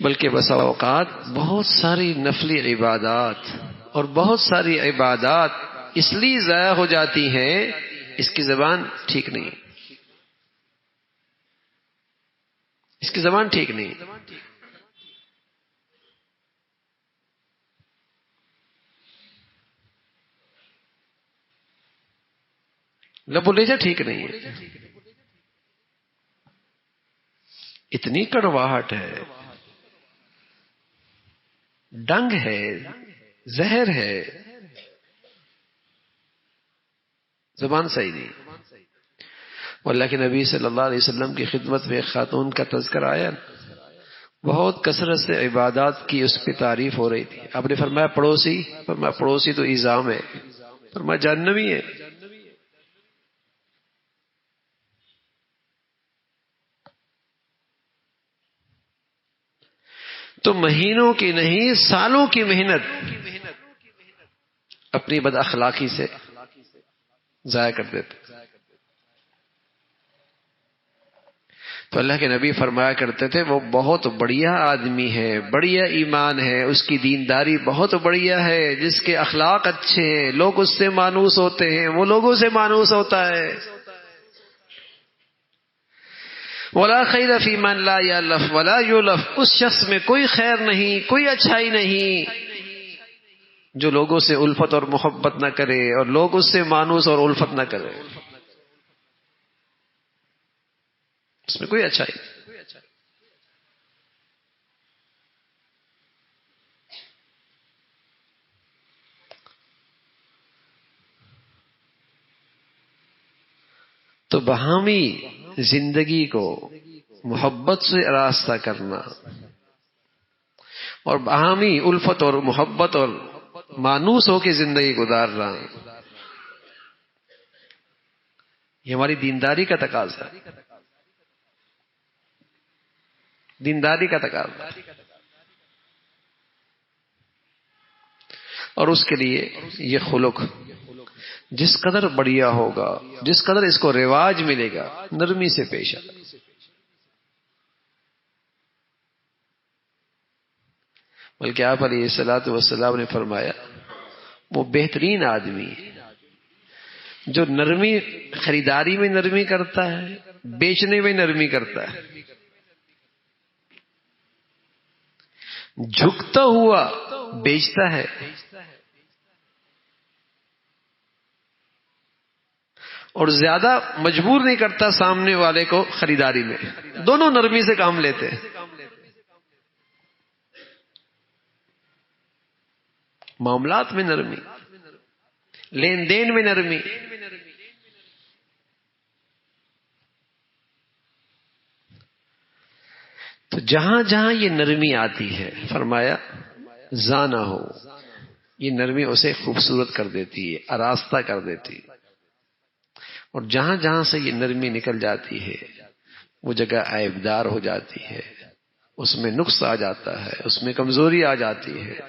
بلکہ بسا اوقات بہت ساری نفلی عبادات اور بہت ساری عبادات اس لیے ضائع ہو جاتی ہیں، اس کی زبان ٹھیک نہیں، اس کی زبان ٹھیک نہیں. لب و لہجہ ٹھیک نہیں ہے، اتنی کڑواہٹ ہے، ڈنگ ہے، زہر ہے، زبان صحیح نہیں. اللہ کے نبی صلی اللہ علیہ وسلم کی خدمت میں ایک خاتون کا تذکر آیا، بہت کثرت سے عبادات کی اس پہ تعریف ہو رہی تھی. آپ نے فرمایا پڑوسی، فرمایا پڑوسی تو ایزام ہے، فرمایا جہنمی ہے. تو مہینوں کی نہیں سالوں کی محنت اپنی بد اخلاقی سے ضائع کر دیتے. تو اللہ کے نبی فرمایا کرتے تھے وہ بہت بڑھیا آدمی ہے، بڑھیا ایمان ہے، اس کی دینداری بہت بڑھیا ہے، جس کے اخلاق اچھے ہیں، لوگ اس سے مانوس ہوتے ہیں، وہ لوگوں سے مانوس ہوتا ہے. ولا خیر فی من لا یالف ولا یولف، اس شخص میں کوئی خیر نہیں، کوئی اچھائی نہیں جو لوگوں سے الفت اور محبت نہ کرے اور لوگ اس سے مانوس اور الفت نہ کرے، اس میں کوئی اچھائی نہیں. تو باہمی زندگی کو محبت سے آراستہ کرنا اور باہمی الفت اور محبت اور مانوس ہو کے زندگی گزارنا، یہ ہماری دینداری کا تقاضا ہے، دینداری کا تقاضا. اور اس کے لیے یہ خلق جس قدر بڑھیا ہوگا، جس قدر اس کو رواج ملے گا، نرمی سے پیش آنا. بلکہ آپ علیہ الصلوۃ والسلام نے فرمایا وہ بہترین آدمی ہے جو نرمی، خریداری میں نرمی کرتا ہے، بیچنے میں نرمی کرتا ہے، جھکتا ہوا بیچتا ہے اور زیادہ مجبور نہیں کرتا سامنے والے کو خریداری میں، دونوں نرمی سے کام لیتے ہیں. معاملات میں نرمی، لین دین میں نرمی. تو جہاں جہاں یہ نرمی آتی ہے فرمایا زانا ہو، یہ نرمی اسے خوبصورت کر دیتی ہے، آراستہ کر دیتی ہے. اور جہاں جہاں سے یہ نرمی نکل جاتی ہے وہ جگہ عیبدار ہو جاتی ہے، اس میں نقص آ جاتا ہے، اس میں کمزوری آ جاتی ہے.